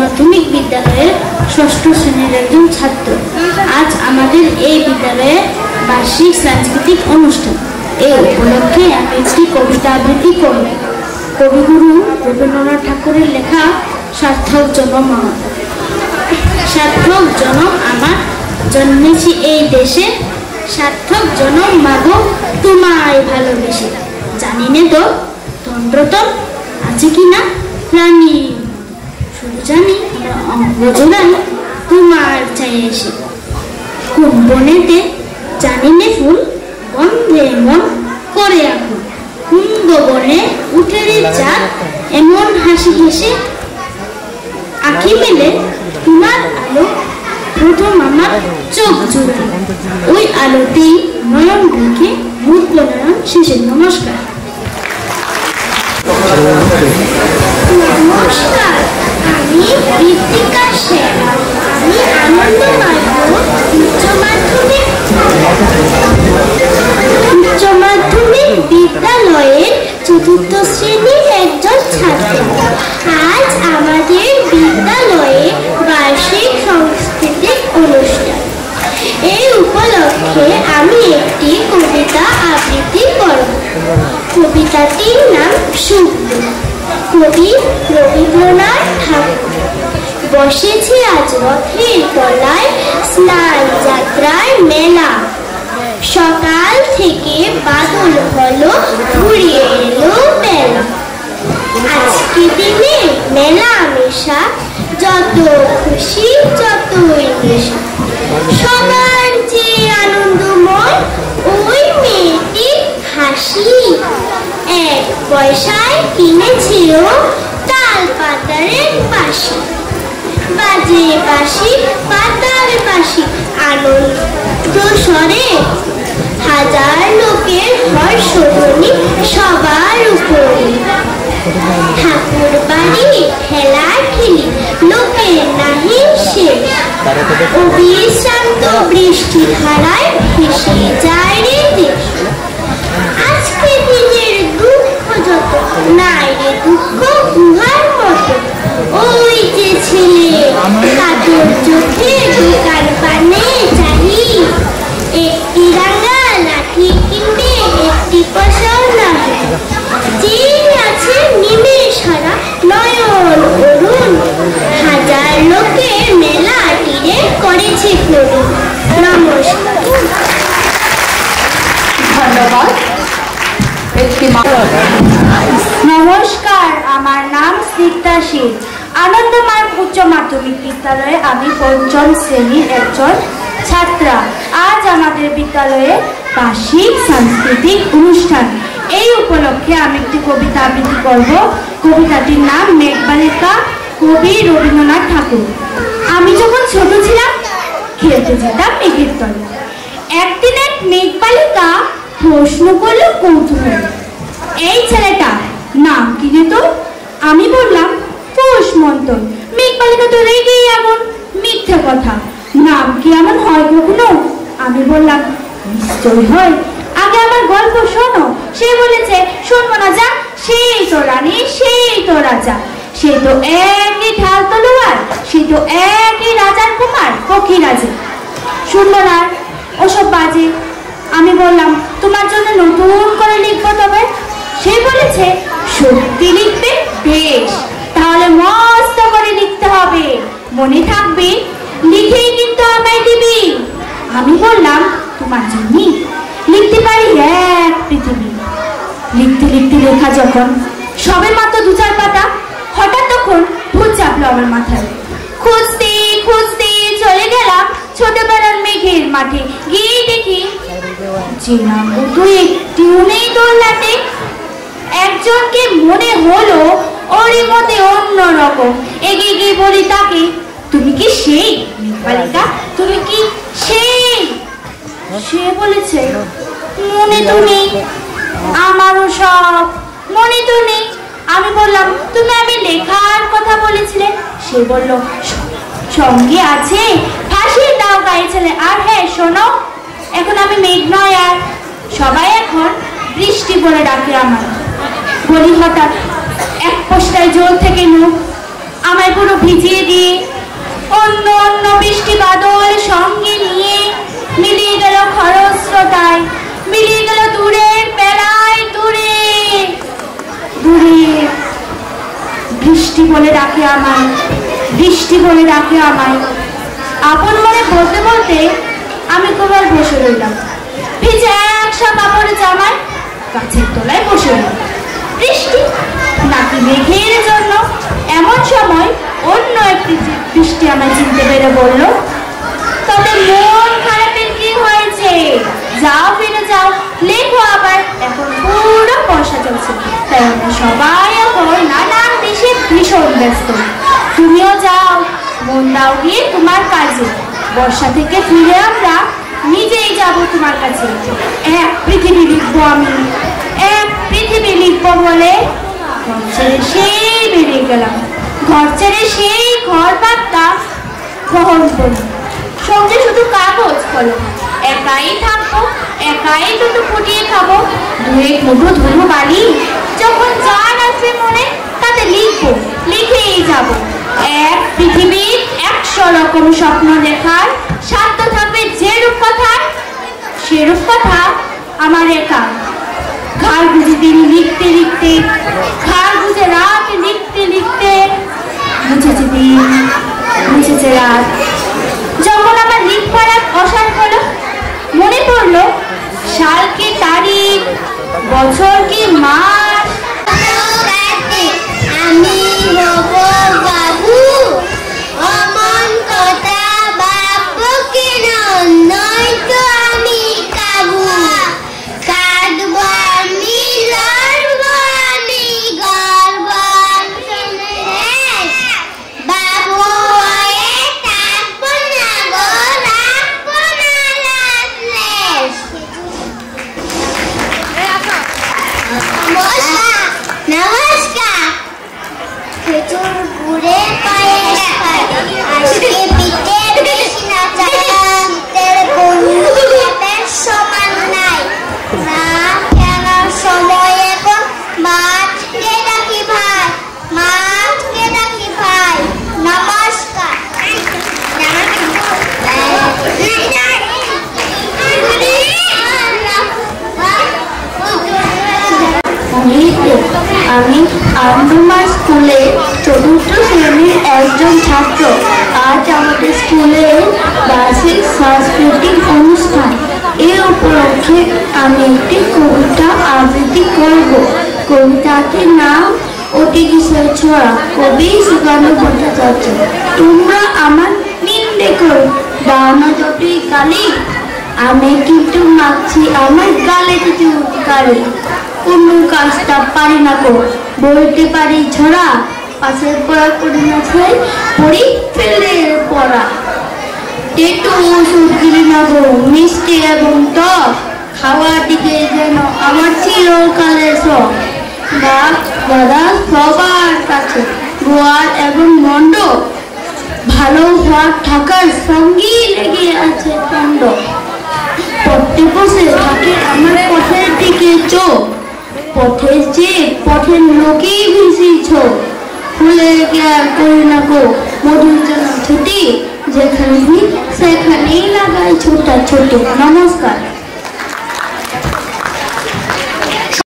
মাধ্যমিক বিদ্যালয়ের ষষ্ঠ শ্রেণীর একজন ছাত্র। আজ আমাদের এই বিদ্যালয়ে বার্ষিক সাংস্কৃতিক অনুষ্ঠান। এই উপলক্ষে আমি একটি কবিতা আবৃত্তি করব। কবিগুরু রবীন্দ্রনাথ ঠাকুরের লেখা সার্থক জনম আমার। সার্থক জনম আমার, জন্মেছি এই দেশে, সার্থক জনম মাগো তোমায় ভালোবেসে। জানি নে তো তন্ত্রতম আছে কিনা প্রাণী, শুধু জানি অঙ্গজোড়াই তোমার চাই এসে। কোন বনেতে জানি নে ফুল, গন্ধে মন করে আকুল। কুন্দ বনে উঠেরে চাঁদ এমন হাসি হেসে। আঁখি মেলে তোমার আলো প্রথম আমার চোখ জুড়ে। ওই আলোতেই নয়ন রেখে মুক্ত নয়ন শেষে। নমস্কার। নমস্কার, আমি ঋতিকা সেন। আমি আনন্দমার্গ উচ্চ মাধ্যমিক বিদ্যালয়ের চতুর্থ শ্রেণীর একজন ছাত্র। আজ আমাদের বিদ্যালয়ে বার্ষিক সাংস্কৃতিক অনুষ্ঠান। এই উপলক্ষে আমি একটি কবিতা আবৃত্তি করব। কবিতাটির নাম শুভ্র। কবি রবীন্দ্রনাথ ঠাকুর। বসেছে আজ রথের তলায়, স্নান যাত্রার মেলা। সকাল থেকে বাদল হলো, ঘুরিয়ে এলো বেলা। আজকে দিনে মেলা মেশা, যত খুশি যতই নেশা। সবার যে আনন্দময় ওই মেয়েটির হাসি। 1 পয়সায় কিনেছিল তাল পাতারের বাঁশি। বাজে বাঁশি পাতার বাঁশি, আনন্দ স্বরে হাজার লোকের হর্ষধ্বনি সবার উপরে। ঠাকুর বাড়ি ঠেলা ঠেলি, লোকের নাহি শেষ। অবিশ্রান্ত বৃষ্টি ধারায় ভেসে যায় রে দেশ। আজকে দিনের দুঃখ যত, নাই রে দুঃখ গুহার মতো। ওই যে ছেলে কাতর চোখে দোকান পানে চাহি। একটি রাঙা লাঠি কিনবে, একটি পয়সা নাহি। যে আছে নিমেষ হারা নয়ন অরুণ, হাজার লোকের মেলা তীরে করেছে করুণ। নমস্কার। ধন্যবাদ। নমস্কার, আমার নাম স্নিগ্ধা শীল। আনন্দমার্গ উচ্চ মাধ্যমিক বিদ্যালয়ে আমি 5ম শ্রেণীর একজন ছাত্রা। আজ আমাদের বিদ্যালয়ে বার্ষিক সাংস্কৃতিক অনুষ্ঠান। এই উপলক্ষে আমি একটি কবিতা আবৃত্তি করব। কবিতাটির নাম মেঘবালিকা, কবি রবীন্দ্রনাথ ঠাকুর। আমি যখন ছোট ছিলাম খেলতে যেতাম মেঘের তলে। একদিন এক মেঘবালিকা প্রশ্ন করলো কৌতূহল, এই ছেলেটা নাম কি রে তোর? আমি বললাম পোষমন্তর। মেঘবালিকা তো রেগেই আগুন, মিথ্যে কথা, নাম কি এমন হয় কখনো? আমি বললাম নিশ্চয় হয়, আগে আমার গল্প শোনো। সে বলেছে শুনবো না, যা, সেই তো রানী সেই তো রাজা, সে তো একই ঢাল তলোয়ার, সে তো একই রাজার কুমার পক্ষীরাজে। শুনবো না ওসব বাজে। আমি বললাম তোমার জন্য নতুন করে লিখবো তবে। সে বলেছে সত্যি লিখবে? বেশ, তাহলে মস্ত করে লিখতে হবে, মনে থাকবে, লিখেই কিন্তু আমায় দিবি। আমি বললাম তোমার জন্য লিখতে পারি এক পৃথিবী। লিখতে লিখতে লেখা যখন সবে মাত্র 2-4 পাতা, হঠাৎ তখন ভূত চাপলো আমার মাথায়। খুঁজতে খুঁজতে চলে গেলাম ছোটবেলার মেঘের মাঠে। গিয়ে দেখি যে নাম তো একটিও নেই দোলনাতে। একজনকে মনে হলো ওরই মধ্যে অন্যরকম। এগিয়ে গিয়ে বলি তাকে, তুমি কি সেই মেঘবালিকা? তুমি কি সেই? সে বলেছে মনে তো নেই, আমারও সব মনে তো নেই। আমি বললাম তুমি আমি লেখার কথা বলেছিলে। সে বলল সঙ্গে আছে ফাঁসির দাও গায়ে ছেলে। আর হ্যাঁ শোনো, এখন আমি মেঘ নয় আর, সবাই এখন বৃষ্টি বলে ডাকে আমার। বলি হঠাৎ এক পোস্টায় জল থেকে মুখ আমায় পুরো ভিজিয়ে দিয়ে বৃষ্টি বলে ডাকে আমায়, বৃষ্টি বলে ডাকে আমায়। আপন মনে বলতে বলতে আমি কোমল বসে রইলাম, ভিজে একশো কাপড়ে জামায় গাছের তলায় বসে রইলাম। বৃষ্টি নাকি মেঘের জন্য? এমন সময় অন্য একটি বৃষ্টি আমায় চিনতে পেরে বলল, তবে মন খারাপের কি হয়েছে? যাও ফিরে যাও, লেখো আবার। এখন পুরো বর্ষা চলছে, তাই আমরা সবাই এখন নানান দেশে ভীষণ ব্যস্ত। তুমিও যাও, মন দাও গিয়ে তোমার কাজে। বর্ষা থেকে ফিরে আমরা নিজেই যাব তোমার কাছে। এক পৃথিবী লিখবো আমি, এক পৃথিবী লিখবো বলে ঘর ছেড়ে সেই বেরিয়ে গেলাম। ঘর ছেড়ে সেই ঘর পাত্তা গ্রহণ করি, সঙ্গে শুধু কাগজ কলম। একাই থাকবো, একাই দুটো ফুটিয়ে খাবো, দুয়েক মুঠো ধুলো বালি। যখন যার আসবে মনে তাতে লিখবো, লিখেই যাব। এক পৃথিবীর 100 রকম স্বপ্ন দেখার সাধ্য থাকবে যেরূপ কথার, সেরূপ কথা আমার একা। ঘাড় বুঝে দিন লিখতে লিখতে, ঘাড় বুঝে রাত লিখতে লিখতে, বুঝেছে দিন, বুঝেছে রাত। যখন আমার লিখবার এক অসার হলো, মনে পড়লো সাল কি তারিখ, বছর কি মাস। আমি হব বাবু, অমন কথা ভাববো কেন? নয়তো আমি কাবু। কাঁদবো আমি, লড়বো আমি, গর্ব বাবু হয়ে থাকবো না গো, রাখবো না লাশ। নমস্কার। খেজুর গুড়ে পায়েস খাই, আজকে পিঠে বেশি না চাই, শীতের বন্ধু পেটের সমান নাই। না খেলার সময় এখন, মাঠকে ডাকি ভাই, মাঠকে ডাকি ভাই। নমস্কার। আমি আন্দুমার স্কুলে 4th শ্রেণীর একজন ছাত্র। আজ আমাদের স্কুলে বার্ষিক সাংস্কৃতিক অনুষ্ঠান। এই উপলক্ষে আমি একটি কবিতা আবৃত্তি করব। কবিতাটির নাম অতি কিশোর ছড়া, কবি সুকান্ত ভট্টাচার্য। তোমরা আমার নিন্দে করো, দাও না যতই গালি, আমি কিন্তু মাখছি আমার গালে কিছু গালি। কোনো কাজটা পারি না গো, বলতে পারি ঝরা, পাশের পড়া করি না ছাই, পড়ি ফেলে পড়া। একটু ওষুধ দিলি না গো, মিষ্টি এবং টক, খাওয়ার দিকে যেন আমার চিরকালের শখ। দাদা সবার কাছে গোয়াল এবং মন্ড, ভালো হওয়ার থাকার সঙ্গী লেগে আছে দণ্ড। পড়তে বসে থাকে আমার পথের দিকে চোখ, পথের চেয়ে পথের লোকেই বেশি ছোট। ফুলের জ্ঞান করি না গো, মধুর জন্য ছুটি, যেখানে সেখানেই লাগাই ছোটা ছোট। নমস্কার।